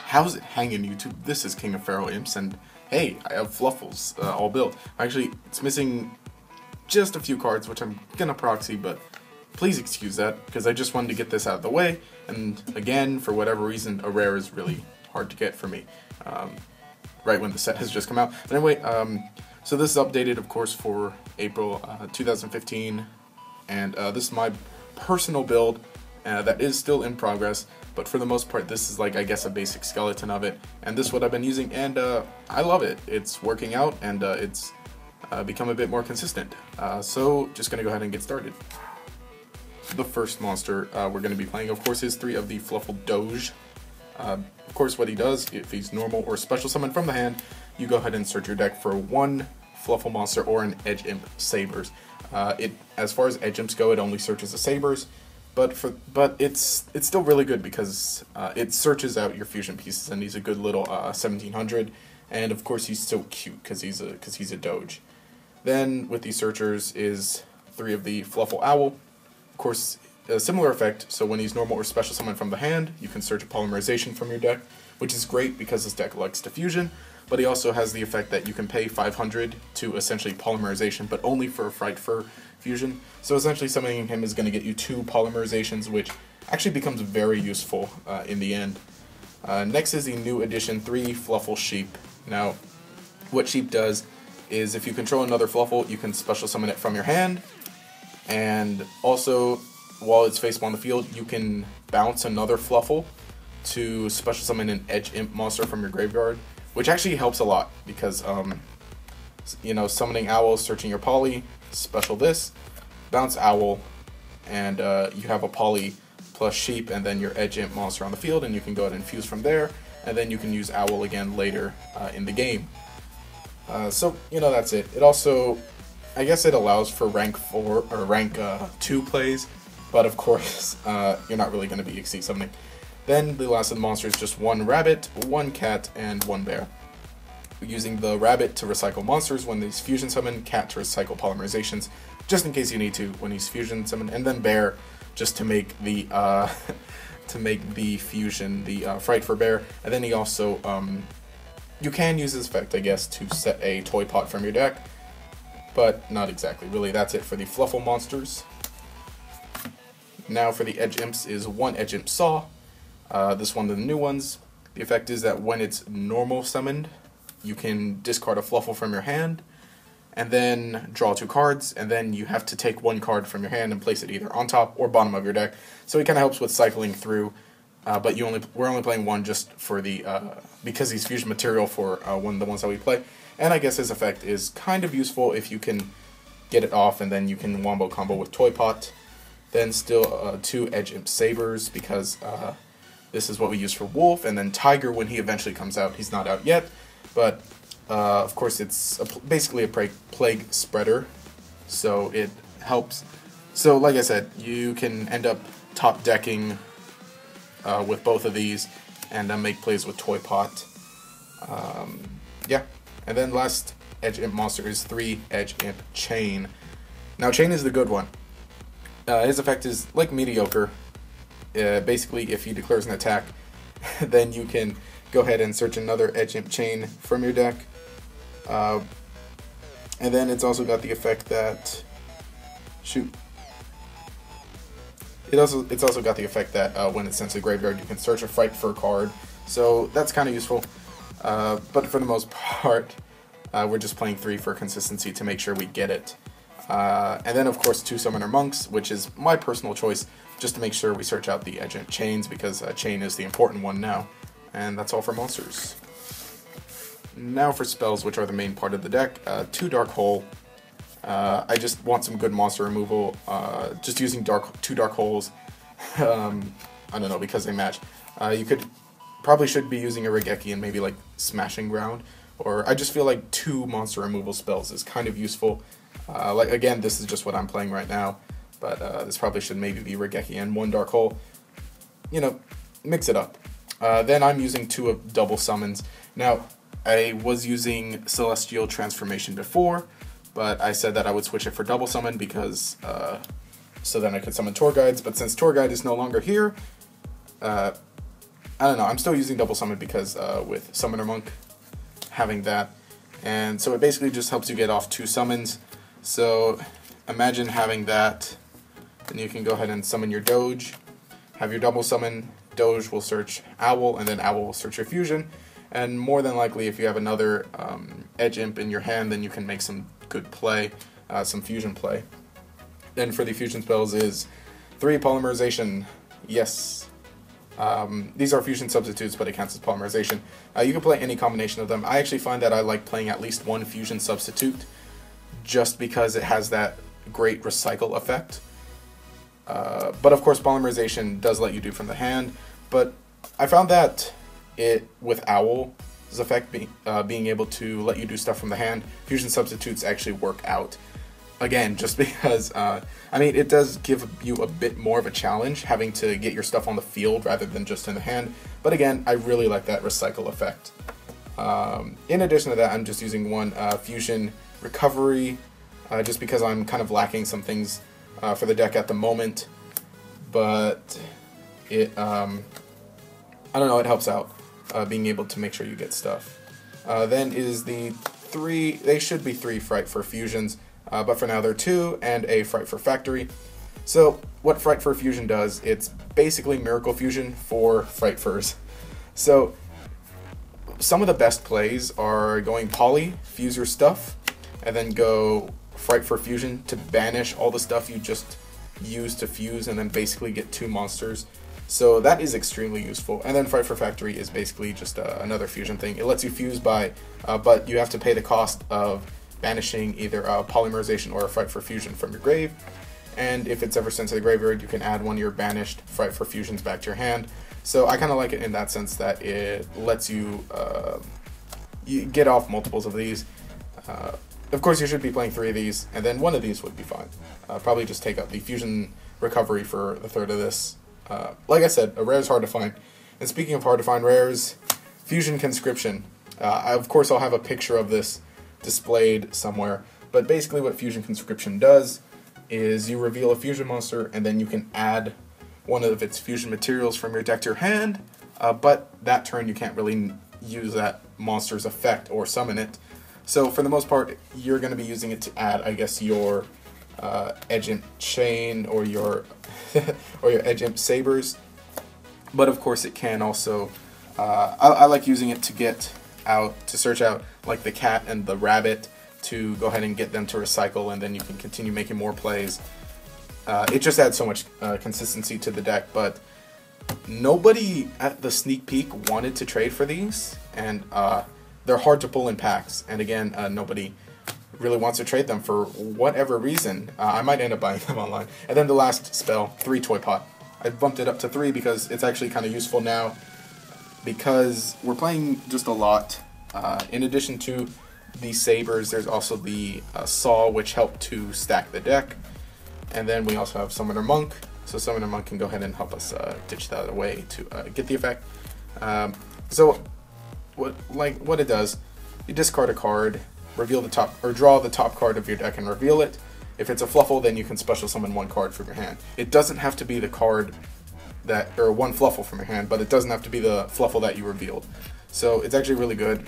How's it hanging, YouTube? This is King of Feral Imps, and hey, I have Fluffals all built. Actually, it's missing just a few cards, which I'm gonna proxy, but please excuse that, because I just wanted to get this out of the way, and again, for whatever reason, a rare is really hard to get for me, right when the set has just come out. But anyway, so this is updated, of course, for April 2015, and this is my personal build that is still in progress, but for the most part this is like, I guess, a basic skeleton of it, and this is what I've been using, and I love it. It's working out, and it's become a bit more consistent. So just gonna go ahead and get started. The first monster we're going to be playing, of course, is 3 of the Fluffal Doge. Of course, what he does, if he's normal or special summon from the hand, you go ahead and search your deck for 1 Fluffal monster or an Edge Imp Sabers. As far as Edge Imps go, it only searches the Sabers, but it's still really good because it searches out your fusion pieces, and he's a good little 1700. And of course, he's so cute because he's a Doge. Then with these searchers is 3 of the Fluffal Owl. Of course, a similar effect, so when he's normal or special summon from the hand, you can search a polymerization from your deck, which is great because this deck likes to fusion, but he also has the effect that you can pay 500 to essentially polymerization, but only for a Fright Fur fusion. So essentially summoning him is going to get you 2 polymerizations, which actually becomes very useful in the end. Next is the new addition 3 Fluffal Sheep. Now, what Sheep does is if you control another Fluffal, you can special summon it from your hand, and also, while it's face on the field, you can bounce another Fluffal to special summon an Edge Imp monster from your graveyard, which actually helps a lot because, you know, summoning Owl, searching your poly, special this, bounce Owl, and you have a poly plus Sheep, and then your Edge Imp monster on the field, and you can go ahead and fuse from there, and then you can use Owl again later in the game. So, you know, that's it. It also, I guess it allows for rank 4 or rank 2 plays, but of course you're not really going to be Exceed summoning. Then the last of the monsters is just 1 rabbit, 1 cat, and 1 bear. Using the rabbit to recycle monsters when he's fusion summon, cat to recycle polymerizations, just in case you need to when he's fusion summon, and then bear just to make the fusion, the Fright Fur bear. And then he also you can use this effect, I guess, to set a toy pot from your deck, but not exactly. Really, that's it for the Fluffal monsters. Now for the Edge Imps is 1 Edge Imp Saw. This one of the new ones. The effect is that when it's normal summoned, you can discard a Fluffal from your hand, and then draw 2 cards, and then you have to take 1 card from your hand and place it either on top or bottom of your deck. So it kind of helps with cycling through, but we're only playing 1 just for the because he's fusion material for one of the ones that we play. And I guess his effect is kind of useful if you can get it off, and then you can wombo combo with Toy Pot. Then still 2 Edge Imp Sabers, because this is what we use for Wolf, and then Tiger when he eventually comes out. He's not out yet, but of course it's basically a plague spreader, so it helps. So like I said, you can end up top decking with both of these, and make plays with Toy Pot. Yeah. And then last Edge Imp monster is 3 Edge Imp Chain. Now Chain is the good one. His effect is like mediocre. Basically, if he declares an attack, then you can go ahead and search another Edge Imp Chain from your deck. And then it's also got the effect that, it's also got the effect that when it's sent to the graveyard, you can search a Fright Fur card. So that's kind of useful. But for the most part, we're just playing 3 for consistency to make sure we get it. And then of course 2 Summoner Monks, which is my personal choice, just to make sure we search out the Edge Imp Chains, because Chain is the important one now. And that's all for monsters. Now for spells, which are the main part of the deck. 2 Dark Hole. I just want some good monster removal. Just using 2 Dark Holes, I don't know, because they match. You probably should be using a Regeki and maybe like Smashing Ground, or I just feel like 2 monster removal spells is kind of useful. Like again, this is just what I'm playing right now, but this probably should maybe be Regeki and 1 Dark Hole. You know, mix it up. Then I'm using 2 of double summons. Now, I was using Celestial Transformation before, but I said that I would switch it for double summon because so then I could summon Tour Guides. But since Tour Guide is no longer here, I don't know, I'm still using double summon because with Summoner Monk having that, and so it basically just helps you get off 2 summons. So imagine having that, then you can go ahead and summon your Doge, have your double summon, Doge will search Owl, and then Owl will search your fusion, and more than likely if you have another Edge Imp in your hand, then you can make some good play, some fusion play. Then for the fusion spells is 3 Polymerization, yes. These are fusion substitutes, but it counts as polymerization. You can play any combination of them. I actually find that I like playing at least 1 fusion substitute, just because it has that great recycle effect. But of course, polymerization does let you do from the hand. But I found that with Owl's effect being able to let you do stuff from the hand, fusion substitutes actually work out. Again, just because, I mean, it does give you a bit more of a challenge having to get your stuff on the field rather than just in the hand. But again, I really like that recycle effect. In addition to that, I'm just using 1 fusion recovery, just because I'm kind of lacking some things for the deck at the moment. But it, I don't know, it helps out being able to make sure you get stuff. Then is the 3, they should be 3 Fright for fusions. But for now they're 2 and a Fright for Factory. So what Fright for Fusion does, it's basically Miracle Fusion for Fright Furs. So some of the best plays are going Poly, fuse your stuff, and then go Fright for Fusion to banish all the stuff you just used to fuse and then basically get 2 monsters. So that is extremely useful. And then Fright for Factory is basically just another fusion thing. It lets you fuse by, but you have to pay the cost of banishing either a Polymerization or a Fright for Fusion from your grave, and if it's ever sent to the graveyard, you can add 1 of your banished Fright for Fusions back to your hand. So I kind of like it in that sense that it lets you, you get off multiples of these. Of course, you should be playing 3 of these, and then 1 of these would be fine. Probably just take up the fusion recovery for the 3rd of this. Like I said, a rare is hard to find. And speaking of hard to find rares, Fusion Conscription. Of course, I'll have a picture of this displayed somewhere, but basically what Fusion Conscription does is you reveal a fusion monster and then you can add 1 of its fusion materials from your deck to your hand, but that turn you can't really use that monster's effect or summon it. So for the most part, you're going to be using it to add, I guess, your Edge Imp Chain or your or your Edge Imp Sabers, but of course it can also, I like using it to get out, to search out like the cat and the rabbit, to go ahead and get them to recycle, and then you can continue making more plays. It just adds so much consistency to the deck, but nobody at the sneak peek wanted to trade for these, and they're hard to pull in packs, and again, nobody really wants to trade them for whatever reason. I might end up buying them online. And then the last spell, 3 Toy Pot. I bumped it up to 3 because it's actually kind of useful now, because we're playing just a lot. In addition to the sabers, there's also the saw, which help to stack the deck, and then we also have Summoner Monk. So Summoner Monk can go ahead and help us ditch that away to get the effect. So what it does, you discard a card, reveal the top, or draw the top card of your deck and reveal it. If it's a Fluffal, then you can special summon 1 card from your hand. It doesn't have to be the card that, or 1 Fluffal from your hand, but it doesn't have to be the Fluffal that you revealed. So it's actually really good.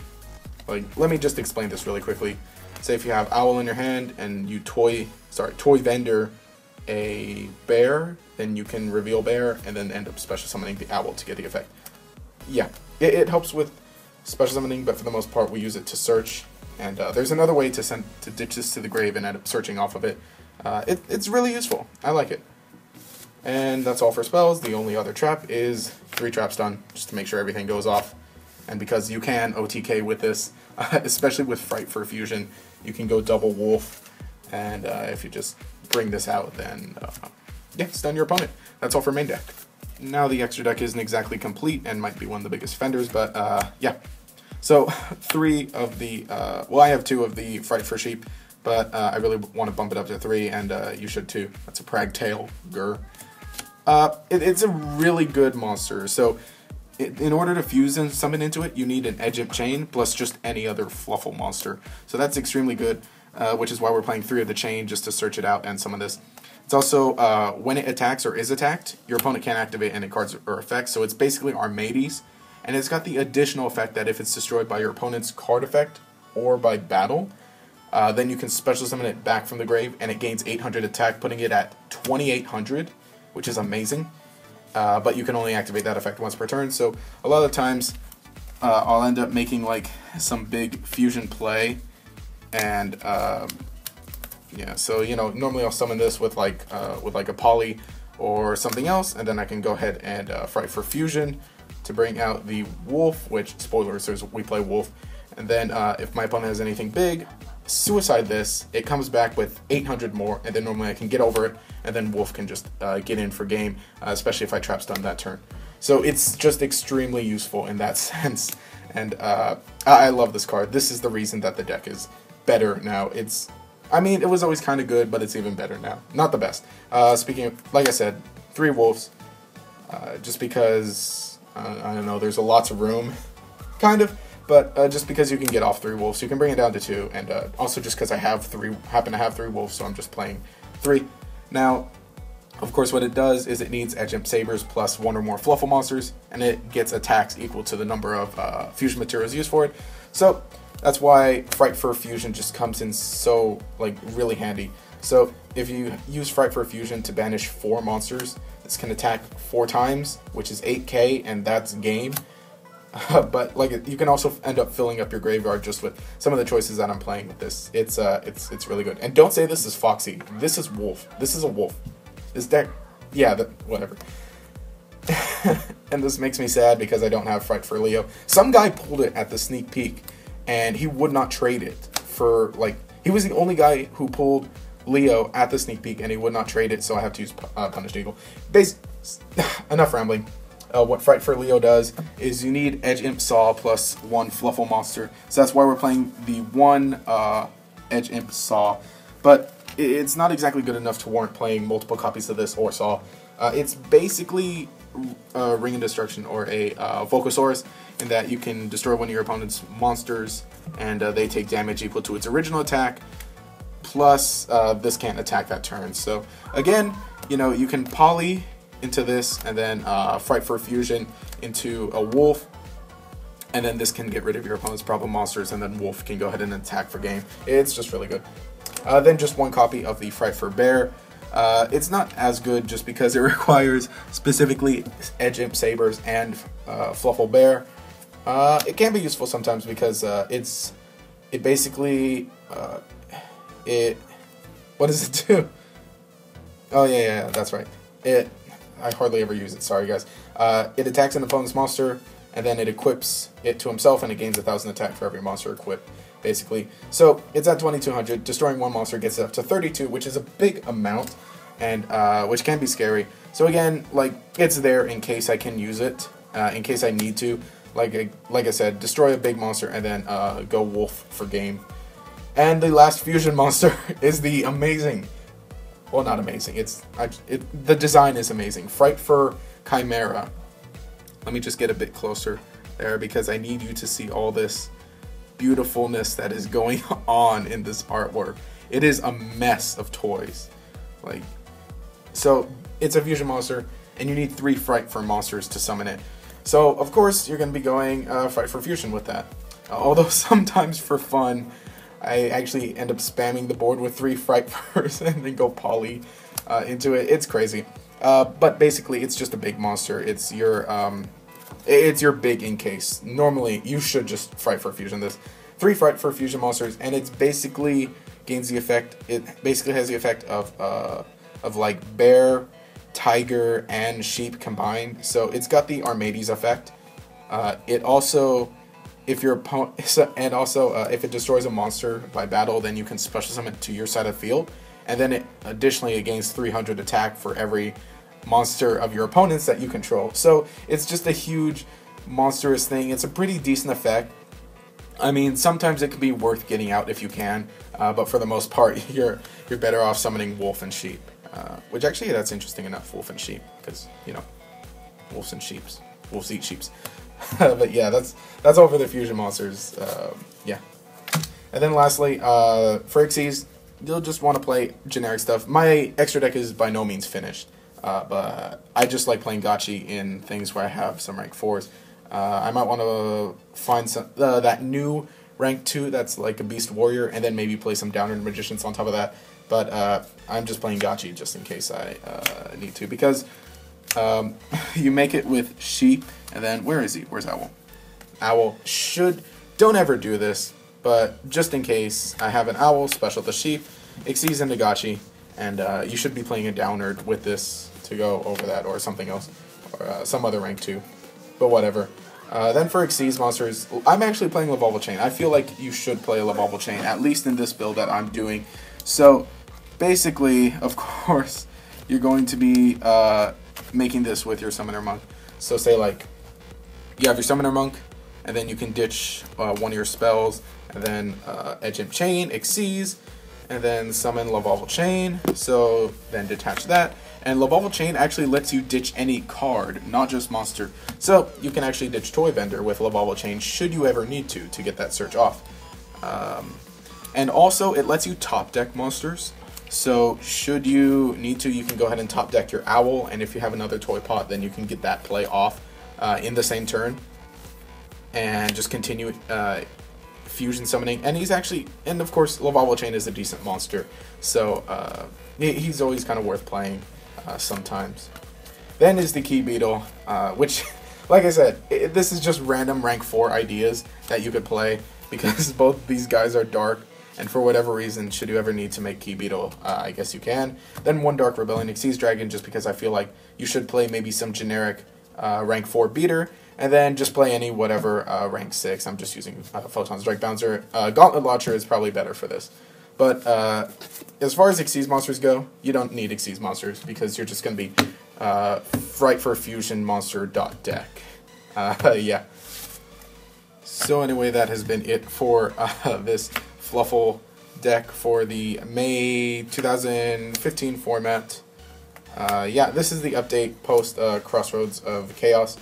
Like, let me just explain this really quickly. Say if you have Owl in your hand and you toy vendor a bear, then you can reveal bear and then end up special summoning the Owl to get the effect. Yeah, it helps with special summoning, but for the most part we use it to search. And there's another way to ditch this to the grave and end up searching off of it. It's really useful. I like it. And that's all for spells. The only other trap is 3 traps done, just to make sure everything goes off. And because you can OTK with this, especially with Fright for Fusion, you can go double wolf. And if you just bring this out, then yeah, stun your opponent. That's all for main deck. Now the extra deck isn't exactly complete and might be one of the biggest offenders, but yeah. So 3 of the, well, I have 2 of the Fright for Sheep, but I really want to bump it up to 3, and you should too. That's a Pragtail, grr. It's a really good monster. So in order to fuse and summon into it, you need an Edge Imp Chain plus just any other Fluffal monster. So that's extremely good, which is why we're playing 3 of the chain just to search it out and summon this. It's also, when it attacks or is attacked, your opponent can't activate any cards or effects, so it's basically Armades, and it's got the additional effect that if it's destroyed by your opponent's card effect or by battle, then you can special summon it back from the grave, and it gains 800 attack, putting it at 2800, which is amazing. But you can only activate that effect once per turn, so a lot of the times I'll end up making like some big fusion play, and yeah, so normally I'll summon this with like a poly or something else, and then I can go ahead and Fright for Fusion to bring out the wolf, which, spoilers, we play wolf, and then if my opponent has anything big, suicide this, it comes back with 800 more, and then normally I can get over it, and then wolf can just get in for game, especially if I trap stun that turn. So it's just extremely useful in that sense, and I love this card. This is the reason that the deck is better now. I mean, it was always kind of good, but it's even better now. Not the best. Speaking of, like I said, 3 wolves, just because, I don't know, there's lots of room, kind of, but just because you can get off 3 wolves, you can bring it down to 2, and also just because I happen to have 3 wolves, so I'm just playing 3. Now, of course, what it does is it needs Edge Imp Sabers plus 1 or more Fluffal monsters, and it gets attacks equal to the number of fusion materials used for it. So that's why Fright for Fusion just comes in so, like, really handy. So if you use Fright for Fusion to banish 4 monsters, this can attack 4 times, which is 8k, and that's game. But like, you can also end up filling up your graveyard just with some of the choices that I'm playing with this. It's really good. And don't say this is Foxy. This is Wolf. This is a wolf. This deck, yeah, whatever. And this makes me sad because I don't have Fright for Leo. Some guy pulled it at the sneak peek, and he would not trade it for, like, he was the only guy who pulled Leo at the sneak peek, and he would not trade it, so I have to use Punished Eagle. Enough rambling. What Fright for Leo does is you need Edge Imp Saw plus 1 Fluffal monster. So that's why we're playing the 1 Edge Imp Saw. But it's not exactly good enough to warrant playing multiple copies of this or Saw. It's basically Ring of Destruction or a Volcasaurus, in that you can destroy one of your opponent's monsters, and they take damage equal to its original attack, plus this can't attack that turn. So again, you can poly into this, and then Fright for Fusion into a wolf, and then this can get rid of your opponent's problem monsters, and then wolf can go ahead and attack for game. It's just really good. Then just 1 copy of the Fright for Bear. It's not as good just because it requires specifically Edge Imp Sabers and Fluffal Bear. It can be useful sometimes because it basically what does it do? Oh yeah, that's right. I hardly ever use it, sorry guys. It attacks an opponent's monster, and then it equips it to himself, and it gains 1000 attack for every monster equipped, basically. So it's at 2200, destroying 1 monster gets it up to 32, which is a big amount, and which can be scary. So again, like, it's there in case I can use it, in case I need to. Like I said, destroy a big monster, and then go wolf for game. And the last fusion monster is the amazing, well, not amazing, the design is amazing, Fright for Chimera. Let me just get a bit closer there, because I need you to see all this beautifulness that is going on in this artwork. It is a mess of toys. Like, so it's a fusion monster, and you need 3 Fright for monsters to summon it. So of course you're going to be going Fright for Fusion with that. Although sometimes for fun, I actually end up spamming the board with 3 Fright first and then go poly into it. It's crazy. But basically, it's just a big monster. It's your big in case. Normally, you should just Fright for Fusion this. 3 Fright for Fusion monsters, and it's basically gains the effect. It basically has the effect of like bear, tiger, and sheep combined. So it's got the Armades effect. It also, if your opponent, and also if it destroys a monster by battle, then you can special summon it to your side of the field, and then it gains 300 attack for every monster of your opponents that you control. So it's just a huge monstrous thing. It's a pretty decent effect. I mean, sometimes it can be worth getting out if you can, but for the most part, you're better off summoning wolf and sheep. Which actually, that's interesting enough, wolf and sheep, because wolves and sheeps, wolves eat sheeps. But yeah, that's all for the fusion monsters. Yeah. And then lastly, Phyrexies. you'll just want to play generic stuff. My extra deck is by no means finished, but I just like playing Gotchi in things where I have some rank 4s. I might want to find some that new rank 2 that's like a Beast Warrior, and then maybe play some Downward Magicians on top of that. But I'm just playing Gotchi just in case I need to, because you make it with Sheep, and then where is he? Where's Owl? Owl should, don't ever do this, but just in case, I have an Owl, special the Sheep, exceeds into Gotchi, and you should be playing a Downward with this to go over that, or something else, or some other rank 2, but whatever. Then for Xyz monsters, I'm actually playing Lavolval Chain. I feel like you should play a Lavolval Chain, at least in this build that I'm doing. So, basically, of course, you're going to be making this with your Summoner Monk. So say like, you have your Summoner Monk, and then you can ditch one of your spells, and then Edge Imp Chain, Xyz, and then summon Lavolval Chain, so then detach that. And Lavolval Chain actually lets you ditch any card, not just monster. So you can actually ditch Toy Vendor with Lavolval Chain should you ever need to get that search off. And also it lets you top deck monsters. So should you need to, you can go ahead and top deck your Owl, and if you have another Toy Pot, then you can get that play off in the same turn. And just continue fusion summoning. And he's actually, and of course Lavolval Chain is a decent monster. So he's always kind of worth playing sometimes. Then is the Key Beetle, which, like I said, this is just random rank 4 ideas that you could play, because both these guys are dark, and for whatever reason, should you ever need to make Key Beetle, I guess you can. Then one Dark Rebellion, Xyz Dragon, just because I feel like you should play maybe some generic rank 4 beater, and then just play any whatever rank 6. I'm just using Photon Strike Bouncer. Gauntlet Launcher is probably better for this. But as far as Xyz monsters go, you don't need Xyz monsters, because you're just going to be right for fusion monster deck. Yeah. So anyway, that has been it for this Fluffal deck for the May 2015 format. Yeah, this is the update post Crossroads of Chaos,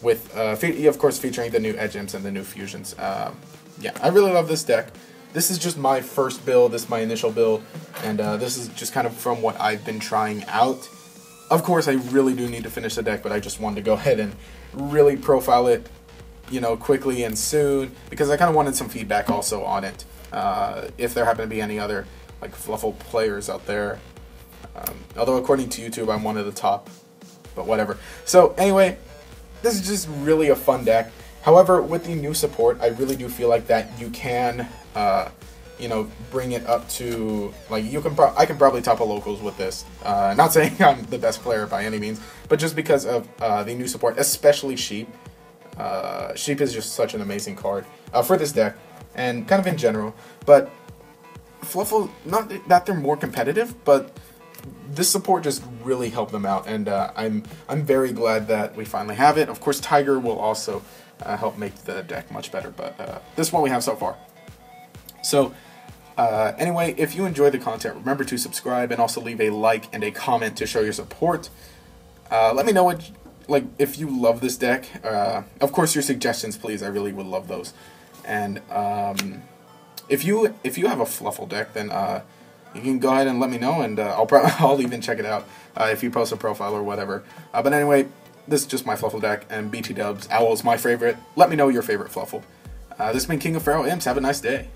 with of course featuring the new Edge Imps and the new fusions. Yeah, I really love this deck. This is just my first build, this is my initial build, and this is just kind of from what I've been trying out. Of course, I really do need to finish the deck, but I just wanted to go ahead and really profile it, you know, quickly and soon, because I kind of wanted some feedback also on it. If there happen to be any other like Fluffal players out there. Although according to YouTube, I'm one of the top, but whatever. So anyway, this is just really a fun deck. However, with the new support, I really do feel like that you can, you know, bring it up to, like, you can. I can probably top a locals with this. Not saying I'm the best player by any means, but just because of the new support, especially Sheep. Sheep is just such an amazing card for this deck, and kind of in general. But Fluffal, not that they're more competitive, but this support just really helped them out, and I'm very glad that we finally have it. Of course, Tiger will also help make the deck much better, but this is what we have so far. So anyway, if you enjoy the content, remember to subscribe and also leave a like and a comment to show your support. Let me know what, like, if you love this deck. Of course, your suggestions, please. I really would love those. And if you have a Fluffal deck, then you can go ahead and let me know, and I'll even check it out if you post a profile or whatever. But anyway, this is just my Fluffal deck, and BT Dubs, Owl is my favorite. Let me know your favorite Fluffal. This has been King of Pharaoh Imps. Have a nice day.